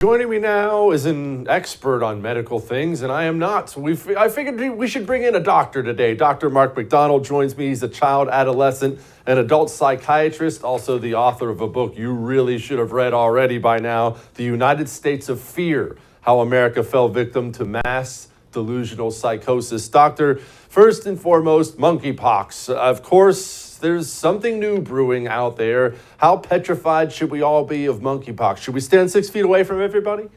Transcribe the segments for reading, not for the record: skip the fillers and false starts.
Joining me now is an expert on medical things, and I am not. So I figured we should bring in a doctor today. Dr. Mark McDonald joins me. He's a child, adolescent, and adult psychiatrist, also the author of a book you really should have read already by now, The United States of Fear, How America Fell Victim to Mass Delusional Psychosis. Doctor, first and foremost, monkeypox. Of course, there's something new brewing out there. How petrified should we all be of monkeypox? Should we stand 6 feet away from everybody?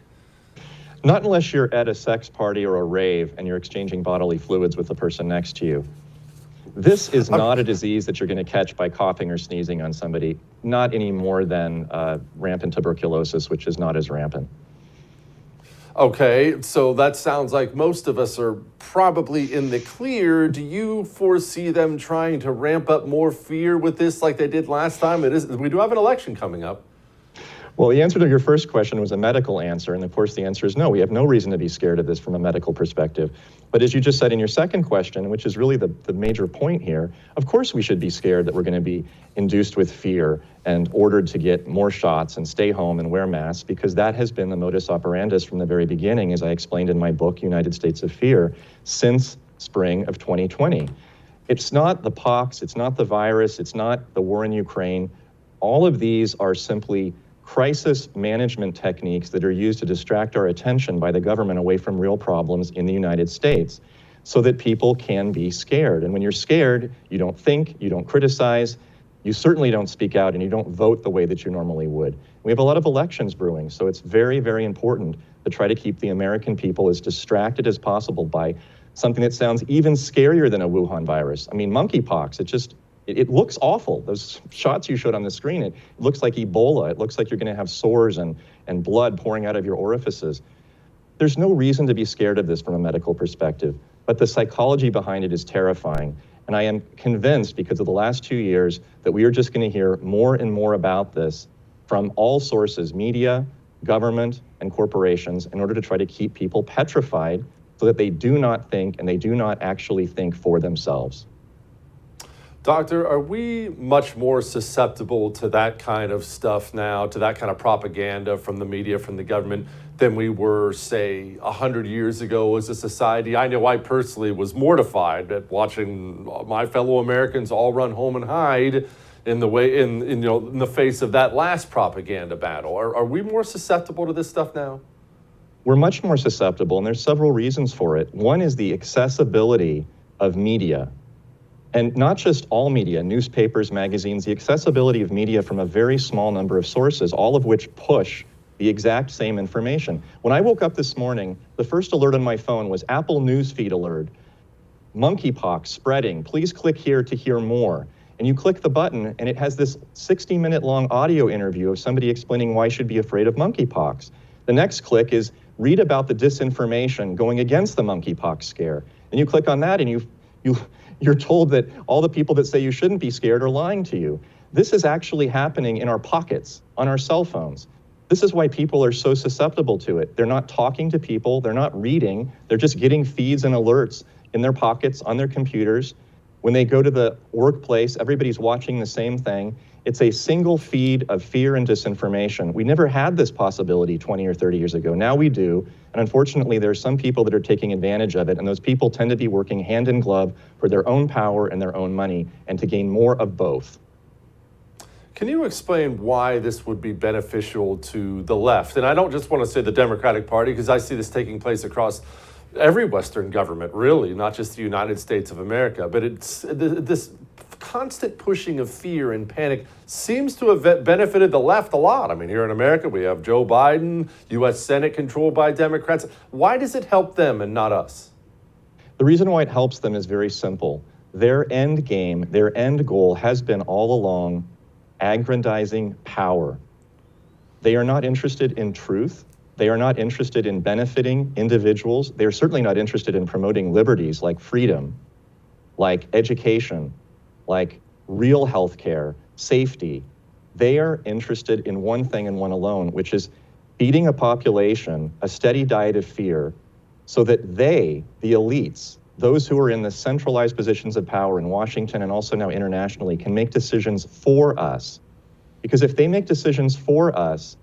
Not unless you're at a sex party or a rave and you're exchanging bodily fluids with the person next to you. This is not a disease that you're going to catch by coughing or sneezing on somebody, not any more than rampant tuberculosis, which is not as rampant. Okay, so that sounds like most of us are probably in the clear. Do you foresee them trying to ramp up more fear with this like they did last time? We do have an election coming up. Well, the answer to your first question was a medical answer, and of course the answer is no. We have no reason to be scared of this from a medical perspective. But as you just said in your second question, which is really the major point here, of course we should be scared that we're going to be induced with fear and ordered to get more shots and stay home and wear masks, because that has been the modus operandus from the very beginning, as I explained in my book, United States of Fear, since spring of 2020. It's not the pox, it's not the virus, it's not the war in Ukraine. All of these are simply crisis management techniques that are used to distract our attention by the government away from real problems in the United States so that people can be scared. And when you're scared, you don't think, you don't criticize, you certainly don't speak out, and you don't vote the way that you normally would. We have a lot of elections brewing, so it's very, very important to try to keep the American people as distracted as possible by something that sounds even scarier than a Wuhan virus. I mean, monkeypox, it looks awful. Those shots you showed on the screen, it looks like Ebola. It looks like you're going to have sores and blood pouring out of your orifices. There's no reason to be scared of this from a medical perspective, but the psychology behind it is terrifying. And I am convinced, because of the last 2 years, that we are just going to hear more and more about this from all sources, media, government, and corporations, in order to try to keep people petrified so that they do not think and they do not actually think for themselves. Doctor, are we much more susceptible to that kind of stuff now, to that kind of propaganda from the media, from the government, than we were, say, 100 years ago as a society? I know I personally was mortified at watching my fellow Americans all run home and hide in the face of that last propaganda battle. Are we more susceptible to this stuff now? We're much more susceptible, and there's several reasons for it. One is the accessibility of media. And not just all media, newspapers, magazines, the accessibility of media from a very small number of sources, all of which push the exact same information. When I woke up this morning, the first alert on my phone was Apple Newsfeed alert. Monkeypox spreading. Please click here to hear more. And you click the button, and it has this 60-minute long audio interview of somebody explaining why you should be afraid of monkeypox. The next click is read about the disinformation going against the monkeypox scare. And you click on that, and you're told that all the people that say you shouldn't be scared are lying to you. This is actually happening in our pockets, on our cell phones. This is why people are so susceptible to it. They're not talking to people, they're not reading, they're just getting feeds and alerts in their pockets, on their computers. When they go to the workplace, everybody's watching the same thing. It's a single feed of fear and disinformation. We never had this possibility 20 or 30 years ago. Now we do. And unfortunately, there are some people that are taking advantage of it. And those people tend to be working hand in glove for their own power and their own money, and to gain more of both. Can you explain why this would be beneficial to the left? And I don't just want to say the Democratic Party, because I see this taking place across every Western government, really, not just the United States of America. But it's this constant pushing of fear and panic seems to have benefited the left a lot. I mean, here in America, we have Joe Biden, U.S. Senate controlled by Democrats. Why does it help them and not us? The reason why it helps them is very simple. Their end game, their end goal has been all along aggrandizing power. They are not interested in truth. They are not interested in benefiting individuals. They are certainly not interested in promoting liberties like freedom, like education, like real health care, safety. They are interested in one thing and one alone, which is feeding a population a steady diet of fear so that they, the elites, those who are in the centralized positions of power in Washington and also now internationally, can make decisions for us. Because if they make decisions for us,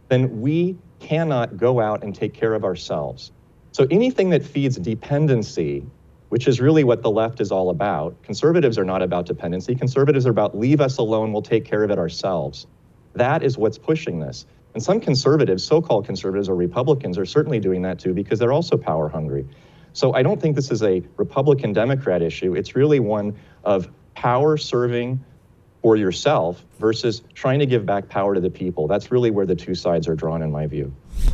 then we cannot go out and take care of ourselves. So anything that feeds dependency, which is really what the left is all about. Conservatives are not about dependency. Conservatives are about leave us alone, we'll take care of it ourselves. That is what's pushing this. And some conservatives, so-called conservatives or Republicans, are certainly doing that too because they're also power hungry. So I don't think this is a Republican-Democrat issue. It's really one of power serving for yourself versus trying to give back power to the people. That's really where the two sides are drawn in my view.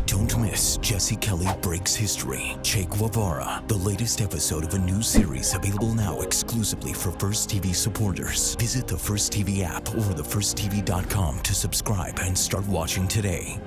Don't miss Jesse Kelly Breaks History, Che Guevara, the latest episode of a new series available now exclusively for First TV supporters. Visit the First TV app or thefirsttv.com to subscribe and start watching today.